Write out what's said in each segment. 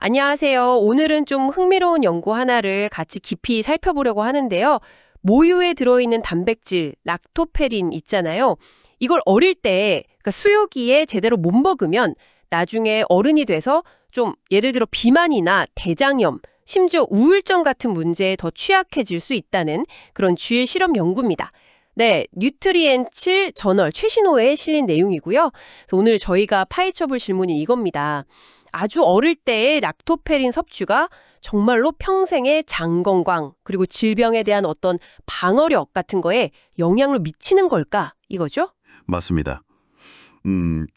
안녕하세요. 오늘은 좀 흥미로운 연구 하나를 같이 깊이 살펴보려고 하는데요. 모유에 들어있는 단백질, 락토페린 있잖아요. 이걸 어릴 때, 그러니까 수유기에 제대로 못 먹으면 나중에 어른이 돼서 좀 예를 들어 비만이나 대장염, 심지어 우울증 같은 문제에 더 취약해질 수 있다는 그런 주일 실험 연구입니다. 네, 뉴트리엔츠 저널 최신호에 실린 내용이고요. 그래서 오늘 저희가 파헤쳐볼 질문이 이겁니다. 아주 어릴 때의 락토페린 섭취가 정말로 평생의 장 건강, 그리고 질병에 대한 어떤 방어력 같은 거에 영향을 미치는 걸까? 이거죠? 맞습니다.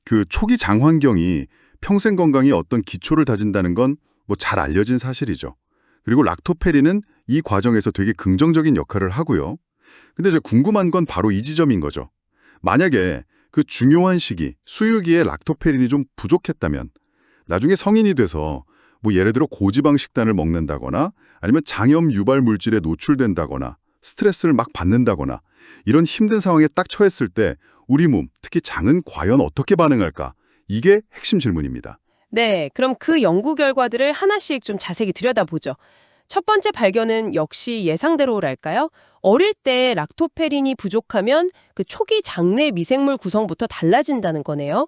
그 초기 장 환경이 평생 건강에 어떤 기초를 다진다는 건 뭐 잘 알려진 사실이죠. 그리고 락토페린은 이 과정에서 되게 긍정적인 역할을 하고요. 근데 이제 궁금한 건 바로 이 지점인 거죠. 만약에 그 중요한 시기, 수유기에 락토페린이 좀 부족했다면 나중에 성인이 돼서 뭐 예를 들어 고지방 식단을 먹는다거나 아니면 장염 유발 물질에 노출된다거나 스트레스를 막 받는다거나 이런 힘든 상황에 딱 처했을 때 우리 몸, 특히 장은 과연 어떻게 반응할까? 이게 핵심 질문입니다. 네, 그럼 그 연구 결과들을 하나씩 좀 자세히 들여다보죠. 첫 번째 발견은 역시 예상대로랄까요? 어릴 때 락토페린이 부족하면 그 초기 장내 미생물 구성부터 달라진다는 거네요.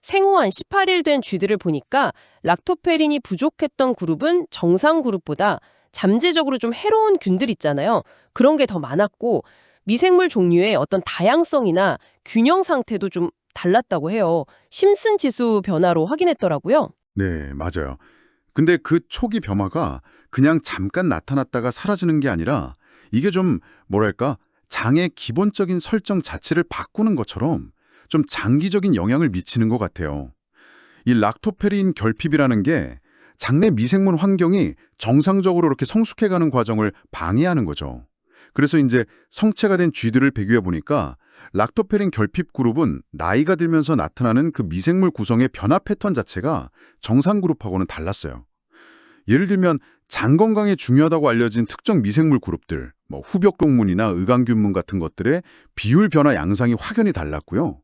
생후 한 18일 된 쥐들을 보니까 락토페린이 부족했던 그룹은 정상 그룹보다 잠재적으로 좀 해로운 균들 있잖아요. 그런 게 더 많았고 미생물 종류의 어떤 다양성이나 균형 상태도 좀 달랐다고 해요. 심슨 지수 변화로 확인했더라고요. 네, 맞아요. 근데 그 초기 변화가 그냥 잠깐 나타났다가 사라지는 게 아니라 이게 좀 뭐랄까 장의 기본적인 설정 자체를 바꾸는 것처럼 좀 장기적인 영향을 미치는 것 같아요. 이 락토페린 결핍이라는 게 장내 미생물 환경이 정상적으로 이렇게 성숙해가는 과정을 방해하는 거죠. 그래서 이제 성체가 된 쥐들을 비교해 보니까 락토페린 결핍 그룹은 나이가 들면서 나타나는 그 미생물 구성의 변화 패턴 자체가 정상 그룹하고는 달랐어요. 예를 들면 장 건강에 중요하다고 알려진 특정 미생물 그룹들, 뭐 후벽동문이나 의강균문 같은 것들의 비율 변화 양상이 확연히 달랐고요.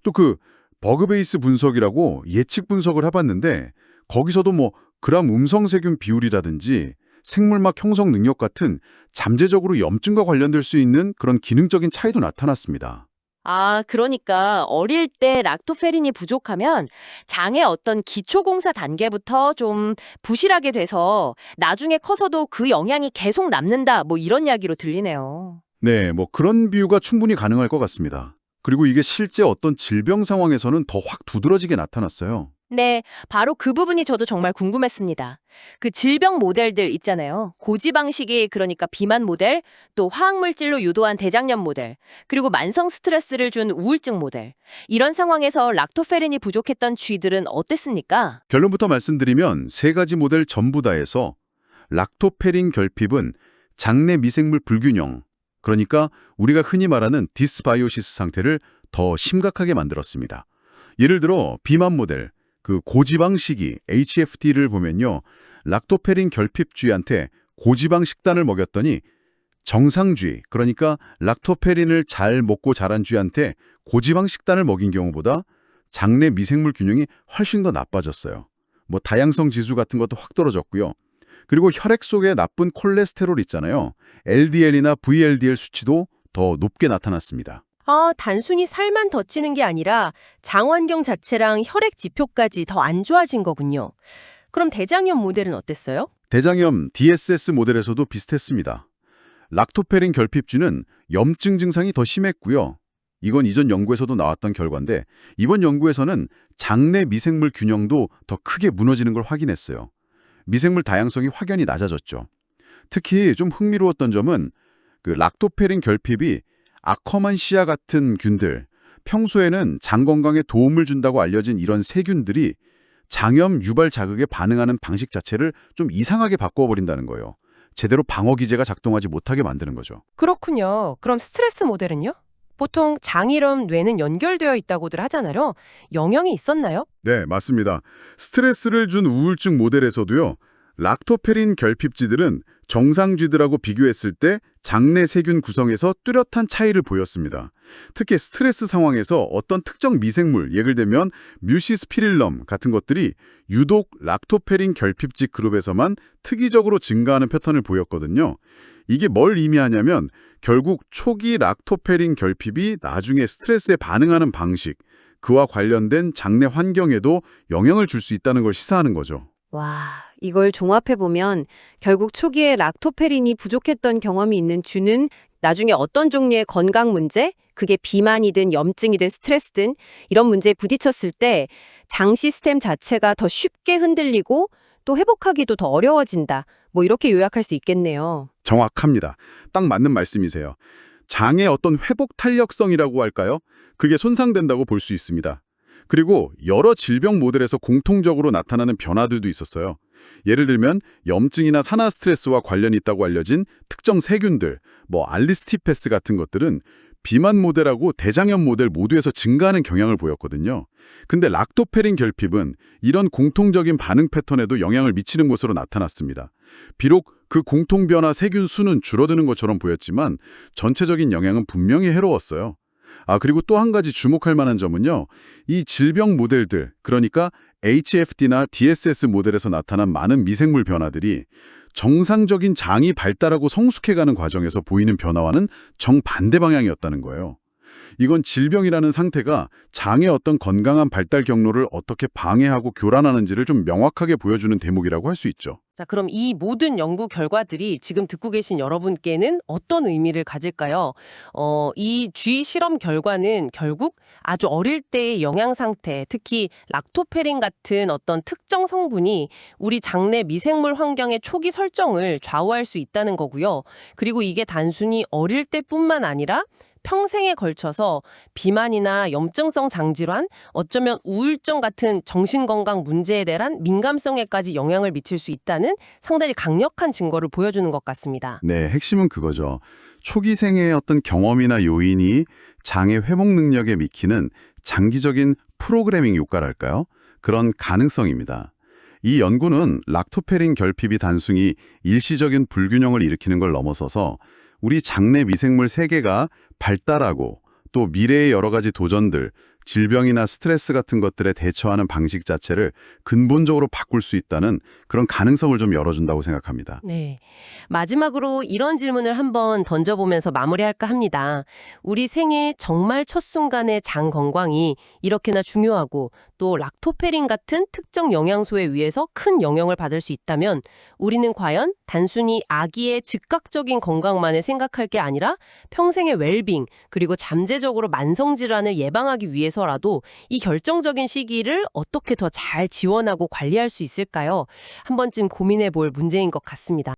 또 그 버그베이스 분석이라고 예측 분석을 해봤는데 거기서도 뭐 그람 음성세균 비율이라든지 생물막 형성 능력 같은 잠재적으로 염증과 관련될 수 있는 그런 기능적인 차이도 나타났습니다. 아, 그러니까 어릴 때 락토페린이 부족하면 장의 어떤 기초공사 단계부터 좀 부실하게 돼서 나중에 커서도 그 영향이 계속 남는다, 뭐 이런 이야기로 들리네요. 네, 뭐 그런 비유가 충분히 가능할 것 같습니다. 그리고 이게 실제 어떤 질병 상황에서는 더 확 두드러지게 나타났어요. 네, 바로 그 부분이 저도 정말 궁금했습니다. 그 질병 모델들 있잖아요. 고지방식이 그러니까 비만 모델, 또 화학물질로 유도한 대장염 모델, 그리고 만성 스트레스를 준 우울증 모델. 이런 상황에서 락토페린이 부족했던 쥐들은 어땠습니까? 결론부터 말씀드리면 세 가지 모델 전부 다에서 락토페린 결핍은 장내 미생물 불균형, 그러니까 우리가 흔히 말하는 디스바이오시스 상태를 더 심각하게 만들었습니다. 예를 들어 비만 모델, 그 고지방 식이 HFT를 보면요. 락토페린 결핍쥐한테 고지방 식단을 먹였더니 정상쥐, 그러니까 락토페린을 잘 먹고 자란 쥐한테 고지방 식단을 먹인 경우보다 장내 미생물 균형이 훨씬 더 나빠졌어요. 뭐 다양성 지수 같은 것도 확 떨어졌고요. 그리고 혈액 속에 나쁜 콜레스테롤 있잖아요. LDL이나 VLDL 수치도 더 높게 나타났습니다. 아, 단순히 살만 더 찌는 게 아니라 장 환경 자체랑 혈액 지표까지 더 안 좋아진 거군요. 그럼 대장염 모델은 어땠어요? 대장염 DSS 모델에서도 비슷했습니다. 락토페린 결핍쥐는 염증 증상이 더 심했고요. 이건 이전 연구에서도 나왔던 결과인데 이번 연구에서는 장내 미생물 균형도 더 크게 무너지는 걸 확인했어요. 미생물 다양성이 확연히 낮아졌죠. 특히 좀 흥미로웠던 점은 그 락토페린 결핍이 아커만시아 같은 균들, 평소에는 장 건강에 도움을 준다고 알려진 이런 세균들이 장염 유발 자극에 반응하는 방식 자체를 좀 이상하게 바꿔버린다는 거예요. 제대로 방어 기제가 작동하지 못하게 만드는 거죠. 그렇군요. 그럼 스트레스 모델은요? 보통 장이랑 뇌는 연결되어 있다고들 하잖아요. 영향이 있었나요? 네, 맞습니다. 스트레스를 준 우울증 모델에서도요. 락토페린 결핍쥐들은 정상쥐들하고 비교했을 때 장내 세균 구성에서 뚜렷한 차이를 보였습니다. 특히 스트레스 상황에서 어떤 특정 미생물, 예를 들면 뮤시스피릴럼 같은 것들이 유독 락토페린 결핍직 그룹에서만 특이적으로 증가하는 패턴을 보였거든요. 이게 뭘 의미하냐면 결국 초기 락토페린 결핍이 나중에 스트레스에 반응하는 방식, 그와 관련된 장내 환경에도 영향을 줄 수 있다는 걸 시사하는 거죠. 와, 이걸 종합해보면 결국 초기에 락토페린이 부족했던 경험이 있는 쥐는 나중에 어떤 종류의 건강 문제, 그게 비만이든 염증이든 스트레스든 이런 문제에 부딪혔을 때 장 시스템 자체가 더 쉽게 흔들리고 또 회복하기도 더 어려워진다. 뭐 이렇게 요약할 수 있겠네요. 정확합니다. 딱 맞는 말씀이세요. 장의 어떤 회복 탄력성이라고 할까요? 그게 손상된다고 볼 수 있습니다. 그리고 여러 질병 모델에서 공통적으로 나타나는 변화들도 있었어요. 예를 들면 염증이나 산화 스트레스와 관련이 있다고 알려진 특정 세균들, 알리스티페스 같은 것들은 비만 모델하고 대장염 모델 모두에서 증가하는 경향을 보였거든요. 근데 락토페린 결핍은 이런 공통적인 반응 패턴에도 영향을 미치는 것으로 나타났습니다. 비록 그 공통 변화 세균 수는 줄어드는 것처럼 보였지만 전체적인 영향은 분명히 해로웠어요. 그리고 또 한 가지 주목할 만한 점은요. 이 질병 모델들, 그러니까 HFD나 DSS 모델에서 나타난 많은 미생물 변화들이 정상적인 장이 발달하고 성숙해가는 과정에서 보이는 변화와는 정반대 방향이었다는 거예요. 이건 질병이라는 상태가 장의 어떤 건강한 발달 경로를 어떻게 방해하고 교란하는지를 좀 명확하게 보여주는 대목이라고 할 수 있죠. 자, 그럼 이 모든 연구 결과들이 지금 듣고 계신 여러분께는 어떤 의미를 가질까요? 이 쥐 실험 결과는 결국 아주 어릴 때의 영양 상태, 특히 락토페린 같은 어떤 특정 성분이 우리 장내 미생물 환경의 초기 설정을 좌우할 수 있다는 거고요. 그리고 이게 단순히 어릴 때뿐만 아니라 평생에 걸쳐서 비만이나 염증성 장질환, 어쩌면 우울증 같은 정신건강 문제에 대한 민감성에까지 영향을 미칠 수 있다는 상당히 강력한 증거를 보여주는 것 같습니다. 네, 핵심은 그거죠. 초기 생애의 어떤 경험이나 요인이 장의 회복 능력에 미치는 장기적인 프로그래밍 효과랄까요? 그런 가능성입니다. 이 연구는 락토페린 결핍이 단순히 일시적인 불균형을 일으키는 걸 넘어서서 우리 장내 미생물 세계가 발달하고 또 미래의 여러 가지 도전들, 질병이나 스트레스 같은 것들에 대처하는 방식 자체를 근본적으로 바꿀 수 있다는 그런 가능성을 좀 열어준다고 생각합니다. 네. 마지막으로 이런 질문을 한번 던져보면서 마무리할까 합니다. 우리 생애 정말 첫 순간의 장 건강이 이렇게나 중요하고 또 락토페린 같은 특정 영양소에 의해서 큰 영향을 받을 수 있다면 우리는 과연 단순히 아기의 즉각적인 건강만을 생각할 게 아니라 평생의 웰빙 그리고 잠재적으로 만성질환을 예방하기 위해서라도 이 결정적인 시기를 어떻게 더 잘 지원하고 관리할 수 있을까요? 한 번쯤 고민해 볼 문제인 것 같습니다.